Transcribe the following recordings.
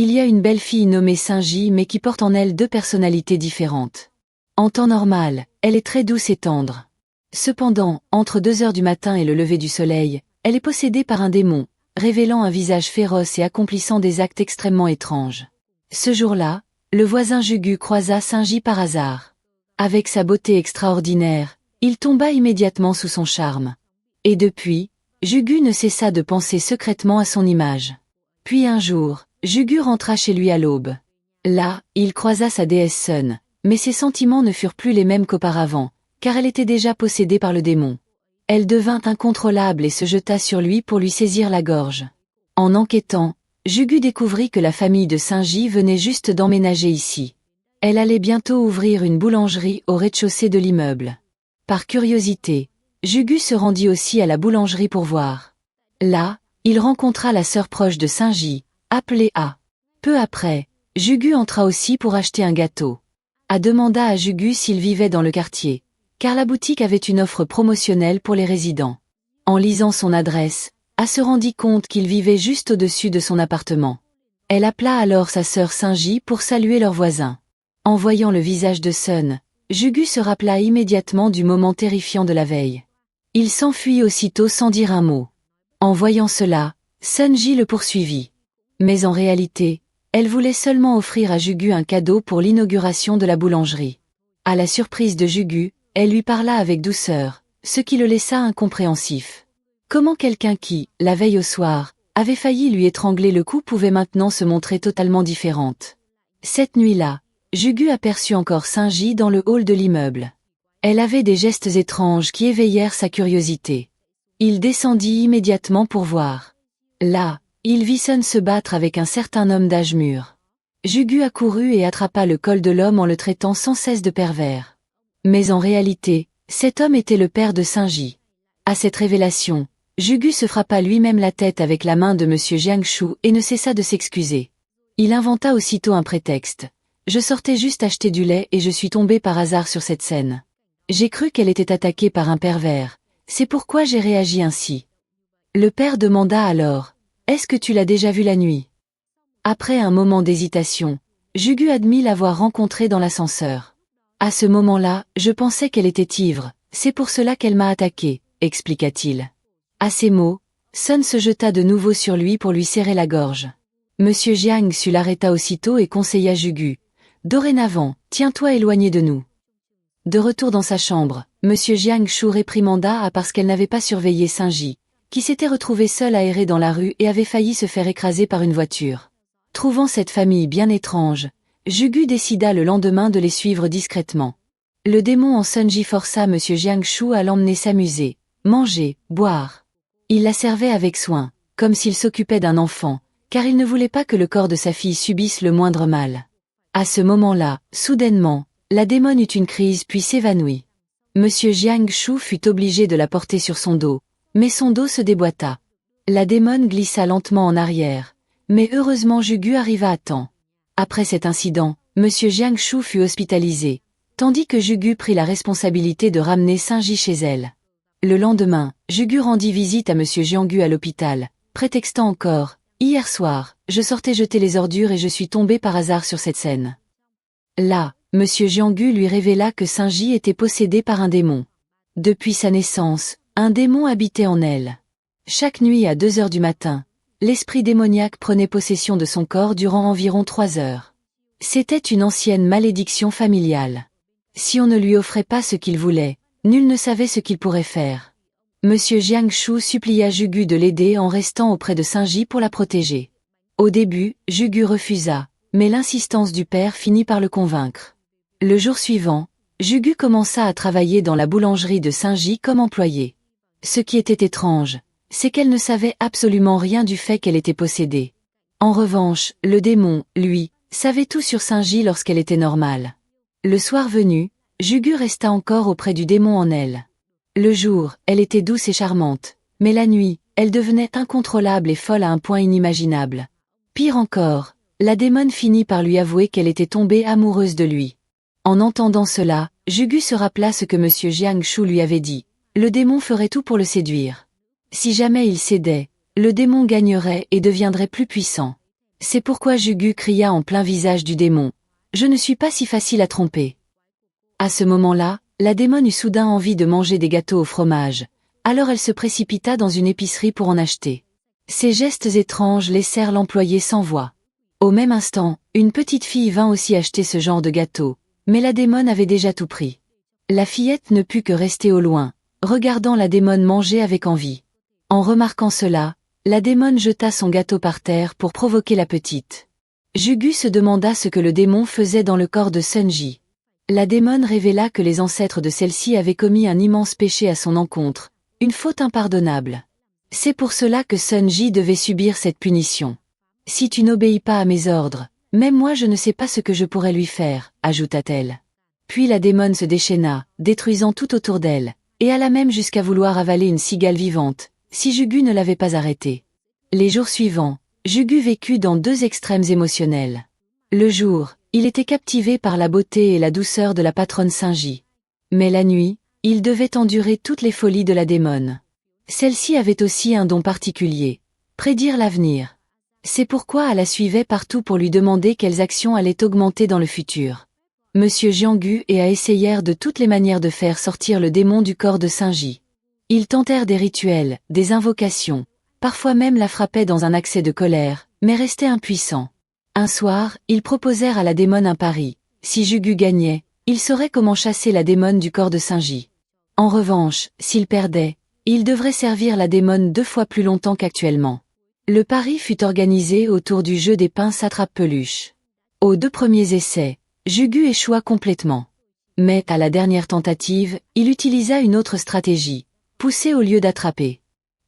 Il y a une belle fille nommée Saint-Ji mais qui porte en elle deux personnalités différentes. En temps normal, elle est très douce et tendre. Cependant, entre 2 heures du matin et le lever du soleil, elle est possédée par un démon, révélant un visage féroce et accomplissant des actes extrêmement étranges. Ce jour-là, le voisin Jugu croisa Saint-Ji par hasard. Avec sa beauté extraordinaire, il tomba immédiatement sous son charme. Et depuis, Jugu ne cessa de penser secrètement à son image. Puis un jour, Jugu rentra chez lui à l'aube. Là, il croisa sa déesse Sun, mais ses sentiments ne furent plus les mêmes qu'auparavant, car elle était déjà possédée par le démon. Elle devint incontrôlable et se jeta sur lui pour lui saisir la gorge. En enquêtant, Jugu découvrit que la famille de Saint-Ji venait juste d'emménager ici. Elle allait bientôt ouvrir une boulangerie au rez-de-chaussée de l'immeuble. Par curiosité, Jugu se rendit aussi à la boulangerie pour voir. Là, il rencontra la sœur proche de Saint-Ji, appelée A. Peu après, Jugu entra aussi pour acheter un gâteau. A demanda à Jugu s'il vivait dans le quartier, car la boutique avait une offre promotionnelle pour les résidents. En lisant son adresse, A se rendit compte qu'il vivait juste au-dessus de son appartement. Elle appela alors sa sœur Saint-Ji pour saluer leur voisin. En voyant le visage de Sun, Jugu se rappela immédiatement du moment terrifiant de la veille. Il s'enfuit aussitôt sans dire un mot. En voyant cela, Sun-Ji le poursuivit. Mais en réalité, elle voulait seulement offrir à Jugu un cadeau pour l'inauguration de la boulangerie. À la surprise de Jugu, elle lui parla avec douceur, ce qui le laissa incompréhensif. Comment quelqu'un qui, la veille au soir, avait failli lui étrangler le cou pouvait maintenant se montrer totalement différente. Cette nuit-là, Jugu aperçut encore Saint-Ji dans le hall de l'immeuble. Elle avait des gestes étranges qui éveillèrent sa curiosité. Il descendit immédiatement pour voir. Là, il vit Sun se battre avec un certain homme d'âge mûr. Jugu accourut et attrapa le col de l'homme en le traitant sans cesse de pervers. Mais en réalité, cet homme était le père de Saint-Ji. À cette révélation, Jugu se frappa lui-même la tête avec la main de monsieur Jiangshu et ne cessa de s'excuser. Il inventa aussitôt un prétexte. Je sortais juste acheter du lait et je suis tombé par hasard sur cette scène. J'ai cru qu'elle était attaquée par un pervers, c'est pourquoi j'ai réagi ainsi. Le père demanda alors, est-ce que tu l'as déjà vue la nuit? Après un moment d'hésitation, Jugu admit l'avoir rencontrée dans l'ascenseur. À ce moment-là, je pensais qu'elle était ivre, c'est pour cela qu'elle m'a attaqué, expliqua-t-il. À ces mots, Sun se jeta de nouveau sur lui pour lui serrer la gorge. Monsieur Jiangshu l'arrêta aussitôt et conseilla Jugu. Dorénavant, tiens-toi éloigné de nous. De retour dans sa chambre, monsieur Jiangshu réprimanda A parce qu'elle n'avait pas surveillé Saint-Ji, qui s'était retrouvé seul à errer dans la rue et avait failli se faire écraser par une voiture. Trouvant cette famille bien étrange, Jugu décida le lendemain de les suivre discrètement. Le démon en Sun-Ji força monsieur Jiangshu à l'emmener s'amuser, manger, boire. Il la servait avec soin, comme s'il s'occupait d'un enfant, car il ne voulait pas que le corps de sa fille subisse le moindre mal. À ce moment-là, soudainement, la démone eut une crise puis s'évanouit. Monsieur Jiangshu fut obligé de la porter sur son dos, mais son dos se déboîta. La démone glissa lentement en arrière, mais heureusement Jugu arriva à temps. Après cet incident, monsieur Jiangshu fut hospitalisé, tandis que Jugu prit la responsabilité de ramener Saint-Ji chez elle. Le lendemain, Jugu rendit visite à monsieur Jianggu à l'hôpital, prétextant encore, hier soir, je sortais jeter les ordures et je suis tombé par hasard sur cette scène. Là, monsieur Jianggu lui révéla que Saint-Ji était possédé par un démon. Depuis sa naissance, un démon habitait en elle. Chaque nuit à 2 heures du matin, l'esprit démoniaque prenait possession de son corps durant environ 3 heures. C'était une ancienne malédiction familiale. Si on ne lui offrait pas ce qu'il voulait, nul ne savait ce qu'il pourrait faire. Monsieur Jiangshu supplia Jugu de l'aider en restant auprès de Saint-Ji pour la protéger. Au début, Jugu refusa, mais l'insistance du père finit par le convaincre. Le jour suivant, Jugu commença à travailler dans la boulangerie de Saint-Ji comme employé. Ce qui était étrange, c'est qu'elle ne savait absolument rien du fait qu'elle était possédée. En revanche, le démon, lui, savait tout sur Saint-Ji lorsqu'elle était normale. Le soir venu, Jugu resta encore auprès du démon en elle. Le jour, elle était douce et charmante, mais la nuit, elle devenait incontrôlable et folle à un point inimaginable. Pire encore, la démone finit par lui avouer qu'elle était tombée amoureuse de lui. En entendant cela, Jugu se rappela ce que monsieur Jiangshu lui avait dit. Le démon ferait tout pour le séduire. Si jamais il cédait, le démon gagnerait et deviendrait plus puissant. C'est pourquoi Jugu cria en plein visage du démon. « Je ne suis pas si facile à tromper. » À ce moment-là, la démon eut soudain envie de manger des gâteaux au fromage. Alors elle se précipita dans une épicerie pour en acheter. Ces gestes étranges laissèrent l'employé sans voix. Au même instant, une petite fille vint aussi acheter ce genre de gâteau, mais la démon avait déjà tout pris. La fillette ne put que rester au loin, regardant la démon manger avec envie. En remarquant cela, la démon jeta son gâteau par terre pour provoquer la petite. Jugu se demanda ce que le démon faisait dans le corps de Sunji. La démon révéla que les ancêtres de celle-ci avaient commis un immense péché à son encontre, une faute impardonnable. C'est pour cela que Sunji devait subir cette punition. « Si tu n'obéis pas à mes ordres, même moi je ne sais pas ce que je pourrais lui faire, ajouta-t-elle. Puis la démon se déchaîna, détruisant tout autour d'elle, et alla même jusqu'à vouloir avaler une cigale vivante, si Jugu ne l'avait pas arrêtée. Les jours suivants, Jugu vécut dans deux extrêmes émotionnels. Le jour, il était captivé par la beauté et la douceur de la patronne Sunji. Mais la nuit, il devait endurer toutes les folies de la démon. Celle-ci avait aussi un don particulier, prédire l'avenir. C'est pourquoi elle la suivait partout pour lui demander quelles actions allaient augmenter dans le futur. Monsieur Jiangu et A essayèrent de toutes les manières de faire sortir le démon du corps de Sunji. Ils tentèrent des rituels, des invocations, parfois même la frappaient dans un accès de colère, mais restaient impuissants. Un soir, ils proposèrent à la démon un pari. Si Jugu gagnait, il saurait comment chasser la démon du corps de Sunji. En revanche, s'il perdait, il devrait servir la démon 2 fois plus longtemps qu'actuellement. Le pari fut organisé autour du jeu des pinces attrape-peluche. Aux 2 premiers essais, Jugu échoua complètement. Mais, à la dernière tentative, il utilisa une autre stratégie, pousser au lieu d'attraper.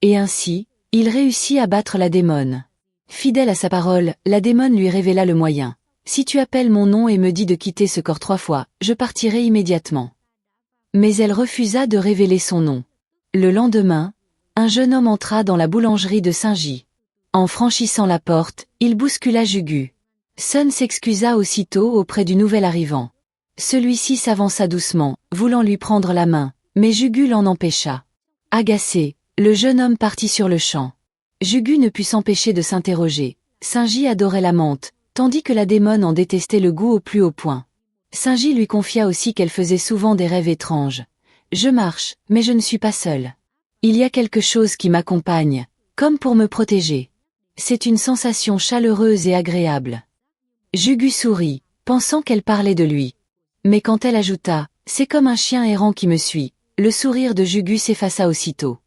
Et ainsi, il réussit à battre la démon. Fidèle à sa parole, la démon lui révéla le moyen. « Si tu appelles mon nom et me dis de quitter ce corps 3 fois, je partirai immédiatement. » Mais elle refusa de révéler son nom. Le lendemain, un jeune homme entra dans la boulangerie de Sunji. En franchissant la porte, il bouscula Jugu. Sun s'excusa aussitôt auprès du nouvel arrivant. Celui-ci s'avança doucement, voulant lui prendre la main, mais Jugu l'en empêcha. Agacé, le jeune homme partit sur le champ. Jugu ne put s'empêcher de s'interroger. Sunji adorait la menthe, tandis que la démon en détestait le goût au plus haut point. Sunji lui confia aussi qu'elle faisait souvent des rêves étranges. « Je marche, mais je ne suis pas seule. Il y a quelque chose qui m'accompagne, comme pour me protéger. C'est une sensation chaleureuse et agréable. » Jugu sourit, pensant qu'elle parlait de lui. Mais quand elle ajouta « C'est comme un chien errant qui me suit », le sourire de Jugu s'effaça aussitôt.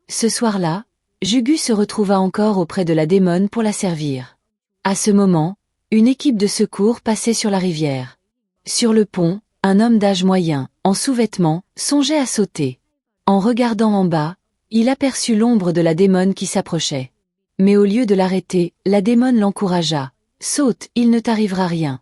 Ce soir-là, Jugu se retrouva encore auprès de la démon pour la servir. À ce moment, une équipe de secours passait sur la rivière. Sur le pont, un homme d'âge moyen, en sous-vêtements, songeait à sauter. En regardant en bas, il aperçut l'ombre de la démon qui s'approchait. Mais au lieu de l'arrêter, la démon l'encouragea. « Saute, il ne t'arrivera rien. »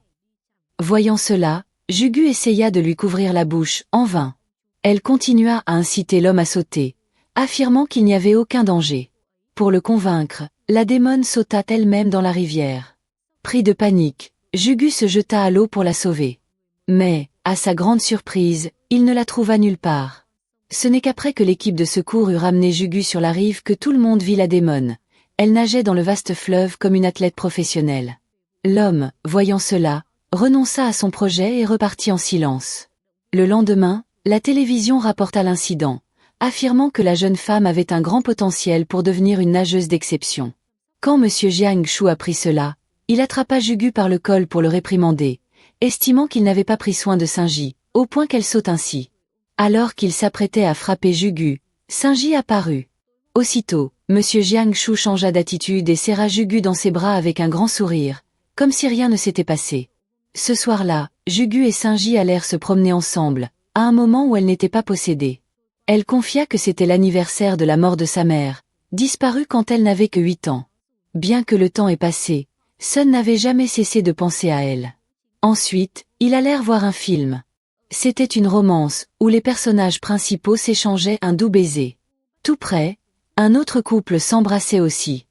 Voyant cela, Jugu essaya de lui couvrir la bouche, en vain. Elle continua à inciter l'homme à sauter, affirmant qu'il n'y avait aucun danger. Pour le convaincre, la démon sauta elle-même dans la rivière. Pris de panique, Jugu se jeta à l'eau pour la sauver. Mais, à sa grande surprise, il ne la trouva nulle part. Ce n'est qu'après que l'équipe de secours eut ramené Jugu sur la rive que tout le monde vit la démon. Elle nageait dans le vaste fleuve comme une athlète professionnelle. L'homme, voyant cela, renonça à son projet et repartit en silence. Le lendemain, la télévision rapporta l'incident, affirmant que la jeune femme avait un grand potentiel pour devenir une nageuse d'exception. Quand M. Jiang Shu apprit cela, il attrapa Jugu par le col pour le réprimander, estimant qu'il n'avait pas pris soin de Sunji, au point qu'elle saute ainsi. Alors qu'il s'apprêtait à frapper Jugu, Sunji apparut. Aussitôt, M. Jiang Shu changea d'attitude et serra Jugu dans ses bras avec un grand sourire, comme si rien ne s'était passé. Ce soir-là, Jugu et Sunji allèrent se promener ensemble, à un moment où elle n'était pas possédée. Elle confia que c'était l'anniversaire de la mort de sa mère, disparue quand elle n'avait que 8 ans. Bien que le temps ait passé, Sun n'avait jamais cessé de penser à elle. Ensuite, ils allèrent voir un film. C'était une romance, où les personnages principaux s'échangeaient un doux baiser. Tout près, un autre couple s'embrassait aussi.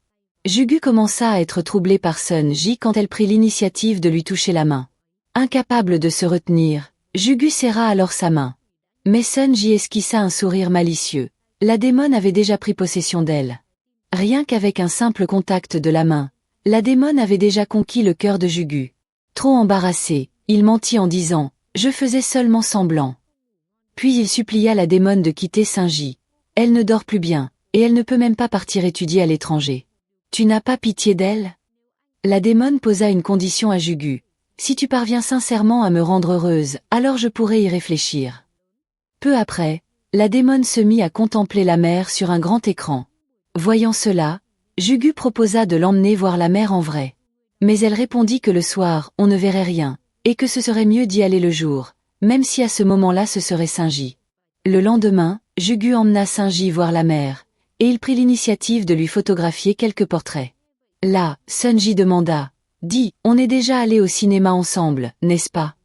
Jugu commença à être troublé par Sunji quand elle prit l'initiative de lui toucher la main. Incapable de se retenir, Jugu serra alors sa main. Mais Sunji esquissa un sourire malicieux. La démon avait déjà pris possession d'elle. Rien qu'avec un simple contact de la main, La démon avait déjà conquis le cœur de Jugu. Trop embarrassé, il mentit en disant « Je faisais seulement semblant ». Puis il supplia la démon de quitter Saint-J. Elle ne dort plus bien, et elle ne peut même pas partir étudier à l'étranger. Tu n'as pas pitié d'elle? La démon posa une condition à Jugu. Si tu parviens sincèrement à me rendre heureuse, alors je pourrai y réfléchir. Peu après, la démon se mit à contempler la mer sur un grand écran. Voyant cela, Jugu proposa de l'emmener voir la mer en vrai. Mais elle répondit que le soir, on ne verrait rien, et que ce serait mieux d'y aller le jour, même si à ce moment-là ce serait Saint-J. Le lendemain, Jugu emmena Saint-J voir la mer, et il prit l'initiative de lui photographier quelques portraits. Là, Sun-J demanda « Dis, on est déjà allé au cinéma ensemble, n'est-ce pas ?»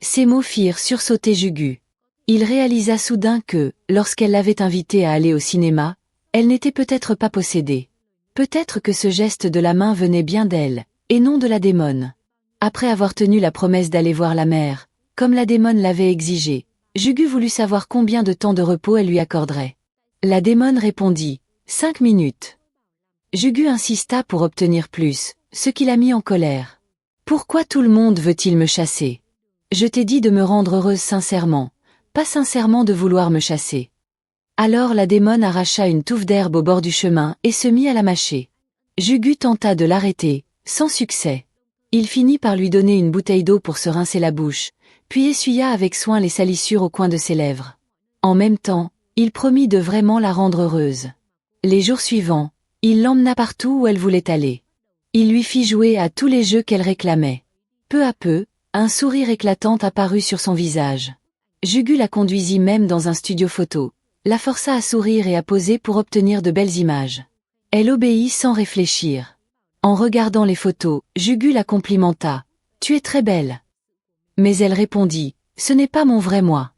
Ces mots firent sursauter Jugu. Il réalisa soudain que, lorsqu'elle l'avait invité à aller au cinéma, elle n'était peut-être pas possédée. Peut-être que ce geste de la main venait bien d'elle, et non de la démon. Après avoir tenu la promesse d'aller voir la mer, comme la démon l'avait exigé, Jugu voulut savoir combien de temps de repos elle lui accorderait. La démon répondit « 5 minutes ». Jugu insista pour obtenir plus, ce qui la mit en colère. « Pourquoi tout le monde veut-il me chasser? Je t'ai dit de me rendre heureuse sincèrement, pas sincèrement de vouloir me chasser. » Alors la démon arracha une touffe d'herbe au bord du chemin et se mit à la mâcher. Jugu tenta de l'arrêter, sans succès. Il finit par lui donner une bouteille d'eau pour se rincer la bouche, puis essuya avec soin les salissures au coin de ses lèvres. En même temps, il promit de vraiment la rendre heureuse. Les jours suivants, il l'emmena partout où elle voulait aller. Il lui fit jouer à tous les jeux qu'elle réclamait. Peu à peu, un sourire éclatant apparut sur son visage. Jugu la conduisit même dans un studio photo, la força à sourire et à poser pour obtenir de belles images. Elle obéit sans réfléchir. En regardant les photos, Jugu la complimenta. « Tu es très belle. » Mais elle répondit « Ce n'est pas mon vrai moi. »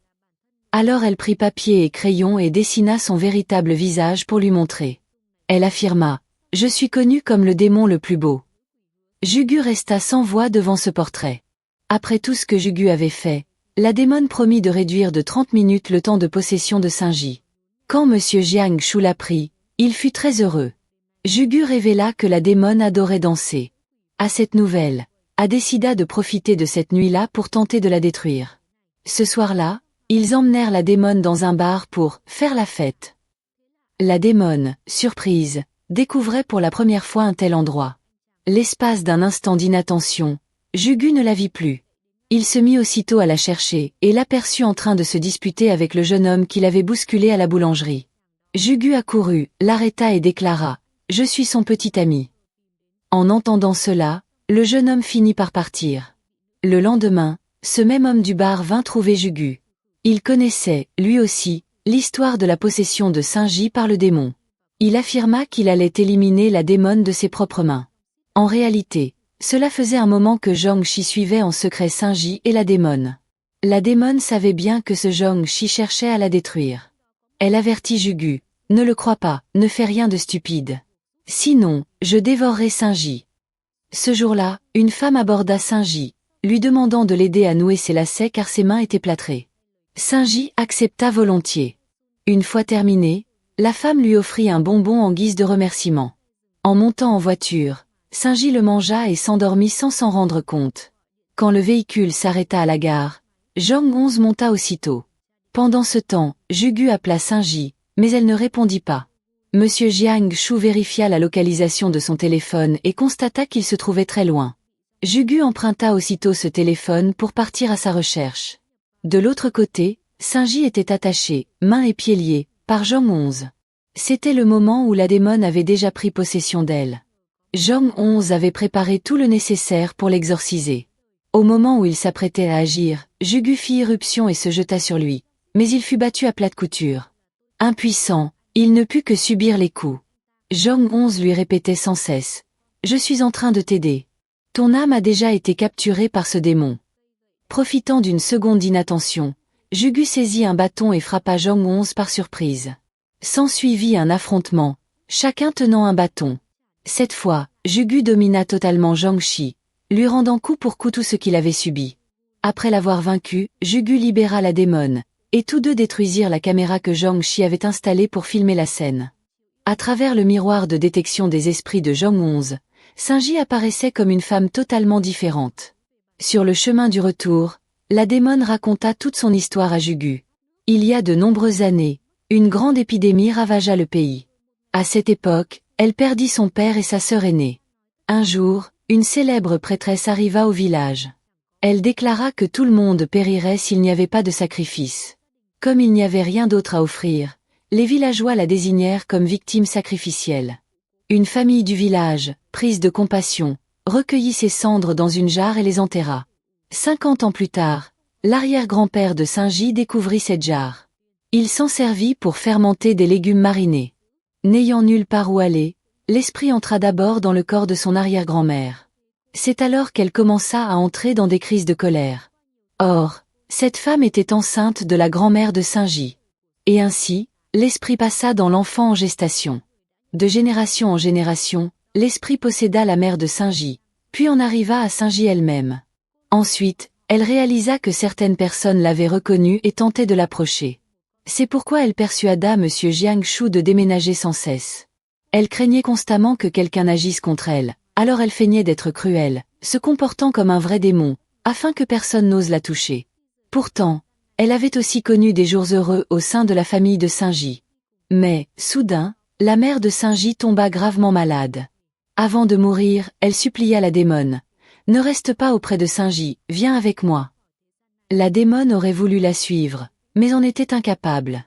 Alors elle prit papier et crayon et dessina son véritable visage pour lui montrer. Elle affirma « Je suis connue comme le démon le plus beau. » Jugu resta sans voix devant ce portrait. Après tout ce que Jugu avait fait, la démon promit de réduire de 30 minutes le temps de possession de Saint-J. Quand Monsieur Jiang Shu l'apprit, il fut très heureux. Jugu révéla que la démon adorait danser. À cette nouvelle, A décida de profiter de cette nuit-là pour tenter de la détruire. Ce soir-là, ils emmenèrent la démon dans un bar pour « faire la fête ». La démon, surprise, découvrait pour la première fois un tel endroit. L'espace d'un instant d'inattention, Jugu ne la vit plus. Il se mit aussitôt à la chercher et l'aperçut en train de se disputer avec le jeune homme qui l'avait bousculé à la boulangerie. Jugu accourut, l'arrêta et déclara « Je suis son petit ami ». En entendant cela, le jeune homme finit par partir. Le lendemain, ce même homme du bar vint trouver Jugu. Il connaissait, lui aussi, l'histoire de la possession de Saint-J par le démon. Il affirma qu'il allait éliminer la démon de ses propres mains. En réalité, cela faisait un moment que Zhang-Shi suivait en secret Saint-J et la démon. La démon savait bien que ce Zhang-Shi cherchait à la détruire. Elle avertit Jugu, « Ne le crois pas, ne fais rien de stupide. Sinon, je dévorerai Saint-J. » Ce jour-là, une femme aborda Saint-J, lui demandant de l'aider à nouer ses lacets car ses mains étaient plâtrées. Saint-J accepta volontiers. Une fois terminé, la femme lui offrit un bonbon en guise de remerciement. En montant en voiture, Saint-J le mangea et s'endormit sans s'en rendre compte. Quand le véhicule s'arrêta à la gare, Zhang Onze monta aussitôt. Pendant ce temps, Jugu appela Saint-J, mais elle ne répondit pas. Monsieur Jiang Shu vérifia la localisation de son téléphone et constata qu'il se trouvait très loin. Jugu emprunta aussitôt ce téléphone pour partir à sa recherche. De l'autre côté, Saint-J était attaché, mains et pieds liés, par Zhang Onze. C'était le moment où la démon avait déjà pris possession d'elle. Zhang Onze avait préparé tout le nécessaire pour l'exorciser. Au moment où il s'apprêtait à agir, Jugu fit irruption et se jeta sur lui, mais il fut battu à plate couture. Impuissant, il ne put que subir les coups. Zhang Onze lui répétait sans cesse « Je suis en train de t'aider. Ton âme a déjà été capturée par ce démon. » Profitant d'une seconde d'inattention, Jugu saisit un bâton et frappa Zhang Onze par surprise. S'ensuivit un affrontement, chacun tenant un bâton. Cette fois, Jugu domina totalement Zhang-Shi, lui rendant coup pour coup tout ce qu'il avait subi. Après l'avoir vaincu, Jugu libéra la démon, et tous deux détruisirent la caméra que Zhang-Shi avait installée pour filmer la scène. À travers le miroir de détection des esprits de Zhang Onze, Saint-J apparaissait comme une femme totalement différente. Sur le chemin du retour, la démone raconta toute son histoire à Jugu. Il y a de nombreuses années, une grande épidémie ravagea le pays. À cette époque, elle perdit son père et sa sœur aînée. Un jour, une célèbre prêtresse arriva au village. Elle déclara que tout le monde périrait s'il n'y avait pas de sacrifice. Comme il n'y avait rien d'autre à offrir, les villageois la désignèrent comme victime sacrificielle. Une famille du village, prise de compassion, recueillit ses cendres dans une jarre et les enterra. 50 ans plus tard, l'arrière-grand-père de Saint-J découvrit cette jarre. Il s'en servit pour fermenter des légumes marinés. N'ayant nulle part où aller, l'esprit entra d'abord dans le corps de son arrière-grand-mère. C'est alors qu'elle commença à entrer dans des crises de colère. Or, cette femme était enceinte de la grand-mère de Saint-J. Et ainsi, l'esprit passa dans l'enfant en gestation. De génération en génération, l'esprit posséda la mère de Saint-J, puis en arriva à Saint-J elle-même. Ensuite, elle réalisa que certaines personnes l'avaient reconnue et tentaient de l'approcher. C'est pourquoi elle persuada M. Jiangshu de déménager sans cesse. Elle craignait constamment que quelqu'un agisse contre elle, alors elle feignait d'être cruelle, se comportant comme un vrai démon, afin que personne n'ose la toucher. Pourtant, elle avait aussi connu des jours heureux au sein de la famille de Saint-J. Mais, soudain, la mère de Saint-J tomba gravement malade. Avant de mourir, elle supplia la démone. « Ne reste pas auprès de Saint-J, viens avec moi. » La démone aurait voulu la suivre, mais en était incapable.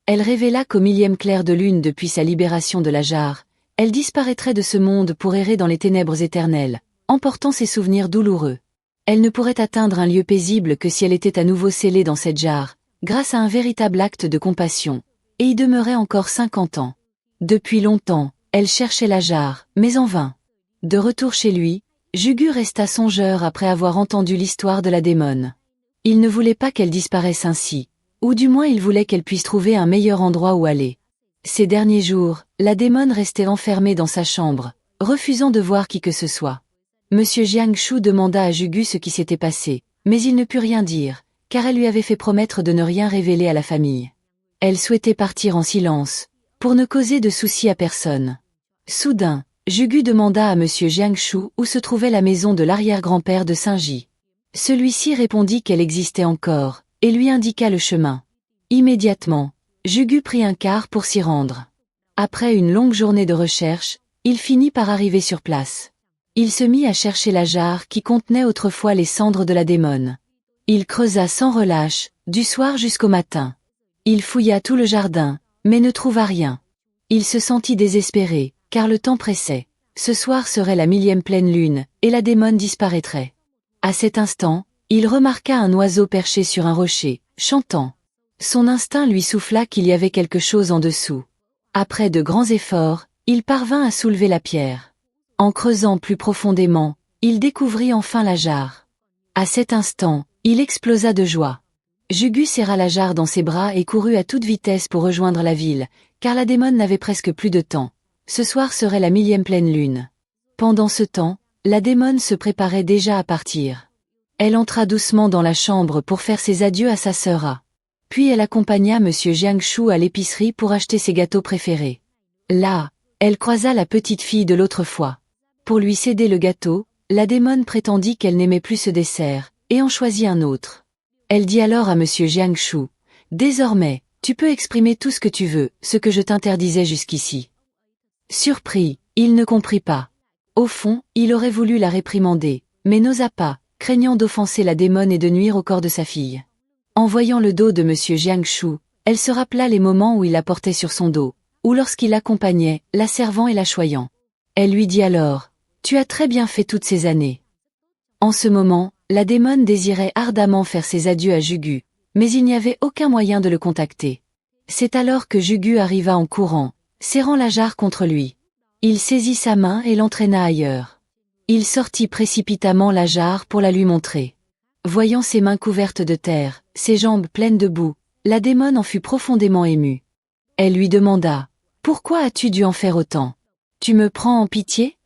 Elle révéla qu'au 1000e clair de lune depuis sa libération de la jarre, elle disparaîtrait de ce monde pour errer dans les ténèbres éternelles, emportant ses souvenirs douloureux. Elle ne pourrait atteindre un lieu paisible que si elle était à nouveau scellée dans cette jarre, grâce à un véritable acte de compassion, et y demeurait encore 50 ans. Depuis longtemps, elle cherchait la jarre, mais en vain. De retour chez lui, Jugu resta songeur après avoir entendu l'histoire de la démone. Il ne voulait pas qu'elle disparaisse ainsi, ou du moins il voulait qu'elle puisse trouver un meilleur endroit où aller. Ces derniers jours, la démone restait enfermée dans sa chambre, refusant de voir qui que ce soit. Monsieur Jiangshu demanda à Jugu ce qui s'était passé, mais il ne put rien dire, car elle lui avait fait promettre de ne rien révéler à la famille. Elle souhaitait partir en silence, pour ne causer de soucis à personne. Soudain, Jugu demanda à Monsieur Jiangshu où se trouvait la maison de l'arrière-grand-père de Saint-J. Celui-ci répondit qu'elle existait encore, et lui indiqua le chemin. Immédiatement, Jugu prit un car pour s'y rendre. Après une longue journée de recherche, il finit par arriver sur place. Il se mit à chercher la jarre qui contenait autrefois les cendres de la démone. Il creusa sans relâche, du soir jusqu'au matin. Il fouilla tout le jardin, mais ne trouva rien. Il se sentit désespéré, car le temps pressait. Ce soir serait la 1000e pleine lune, et la démone disparaîtrait. À cet instant, il remarqua un oiseau perché sur un rocher, chantant. Son instinct lui souffla qu'il y avait quelque chose en dessous. Après de grands efforts, il parvint à soulever la pierre. En creusant plus profondément, il découvrit enfin la jarre. À cet instant, il explosa de joie. Jugu serra la jarre dans ses bras et courut à toute vitesse pour rejoindre la ville, car la démone n'avait presque plus de temps. Ce soir serait la 1000e pleine lune. Pendant ce temps, la démone se préparait déjà à partir. Elle entra doucement dans la chambre pour faire ses adieux à sa sœur A. Puis elle accompagna Monsieur Jiangshu à l'épicerie pour acheter ses gâteaux préférés. Là, elle croisa la petite fille de l'autre fois. Pour lui céder le gâteau, la démone prétendit qu'elle n'aimait plus ce dessert, et en choisit un autre. Elle dit alors à Monsieur Jiangshu, « Désormais, tu peux exprimer tout ce que tu veux, ce que je t'interdisais jusqu'ici. » Surpris, il ne comprit pas. Au fond, il aurait voulu la réprimander, mais n'osa pas, craignant d'offenser la démone et de nuire au corps de sa fille. En voyant le dos de Monsieur Jiangshu, elle se rappela les moments où il la portait sur son dos, ou lorsqu'il l'accompagnait, la servant et la choyant. Elle lui dit alors, « Tu as très bien fait toutes ces années. » En ce moment, la démone désirait ardemment faire ses adieux à Jugu, mais il n'y avait aucun moyen de le contacter. C'est alors que Jugu arriva en courant, serrant la jarre contre lui. Il saisit sa main et l'entraîna ailleurs. Il sortit précipitamment la jarre pour la lui montrer. Voyant ses mains couvertes de terre, ses jambes pleines de boue, la démone en fut profondément émue. Elle lui demanda, « Pourquoi as-tu dû en faire autant? Tu me prends en pitié ?»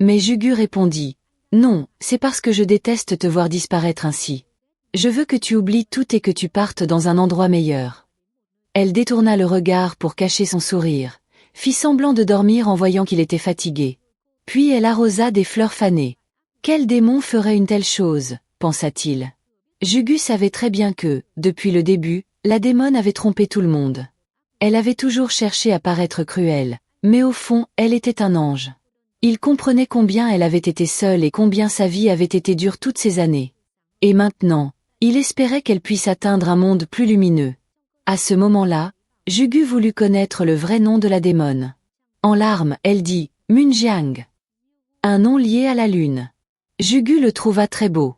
Mais Jugu répondit, « Non, c'est parce que je déteste te voir disparaître ainsi. Je veux que tu oublies tout et que tu partes dans un endroit meilleur. » Elle détourna le regard pour cacher son sourire, fit semblant de dormir en voyant qu'il était fatigué. Puis elle arrosa des fleurs fanées. Quel démon ferait une telle chose, pensa-t-il. Jugu savait très bien que, depuis le début, la démone avait trompé tout le monde. Elle avait toujours cherché à paraître cruelle, mais au fond, elle était un ange. Il comprenait combien elle avait été seule et combien sa vie avait été dure toutes ces années. Et maintenant, il espérait qu'elle puisse atteindre un monde plus lumineux. À ce moment-là, Jugu voulut connaître le vrai nom de la démone. En larmes, elle dit « Munjiang ». Un nom lié à la lune. Jugu le trouva très beau.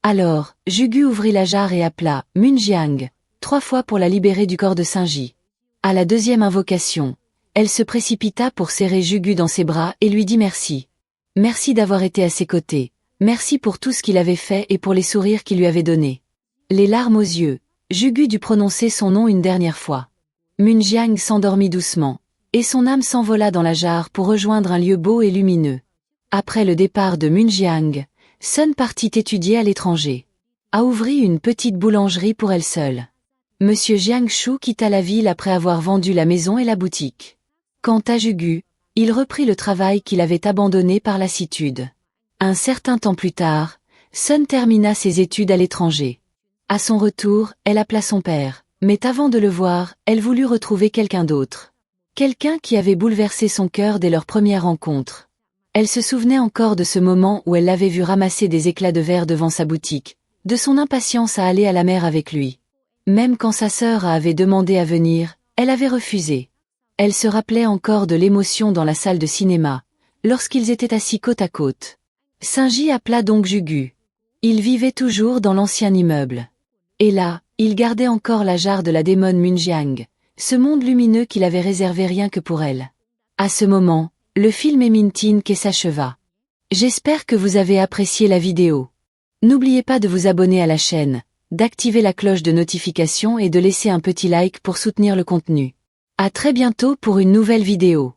Alors, Jugu ouvrit la jarre et appela « Munjiang » 3 fois pour la libérer du corps de Sinji. À la deuxième invocation, elle se précipita pour serrer Jugu dans ses bras et lui dit merci. Merci d'avoir été à ses côtés, merci pour tout ce qu'il avait fait et pour les sourires qu'il lui avait donnés. Les larmes aux yeux, Jugu dut prononcer son nom une dernière fois. Munjiang s'endormit doucement, et son âme s'envola dans la jarre pour rejoindre un lieu beau et lumineux. Après le départ de Munjiang, Sun partit étudier à l'étranger. A ouvrit une petite boulangerie pour elle seule. Monsieur Jiangshu quitta la ville après avoir vendu la maison et la boutique. Quant à Jugu, il reprit le travail qu'il avait abandonné par lassitude. Un certain temps plus tard, Sun termina ses études à l'étranger. À son retour, elle appela son père, mais avant de le voir, elle voulut retrouver quelqu'un d'autre. Quelqu'un qui avait bouleversé son cœur dès leur première rencontre. Elle se souvenait encore de ce moment où elle l'avait vu ramasser des éclats de verre devant sa boutique, de son impatience à aller à la mer avec lui. Même quand sa sœur avait demandé à venir, elle avait refusé. Elle se rappelait encore de l'émotion dans la salle de cinéma, lorsqu'ils étaient assis côte à côte. Sinji appela donc Jugu. Il vivait toujours dans l'ancien immeuble. Et là, il gardait encore la jarre de la démone Munjiang, ce monde lumineux qu'il avait réservé rien que pour elle. À ce moment, le film Emintin s'acheva. J'espère que vous avez apprécié la vidéo. N'oubliez pas de vous abonner à la chaîne, d'activer la cloche de notification et de laisser un petit like pour soutenir le contenu. À très bientôt pour une nouvelle vidéo.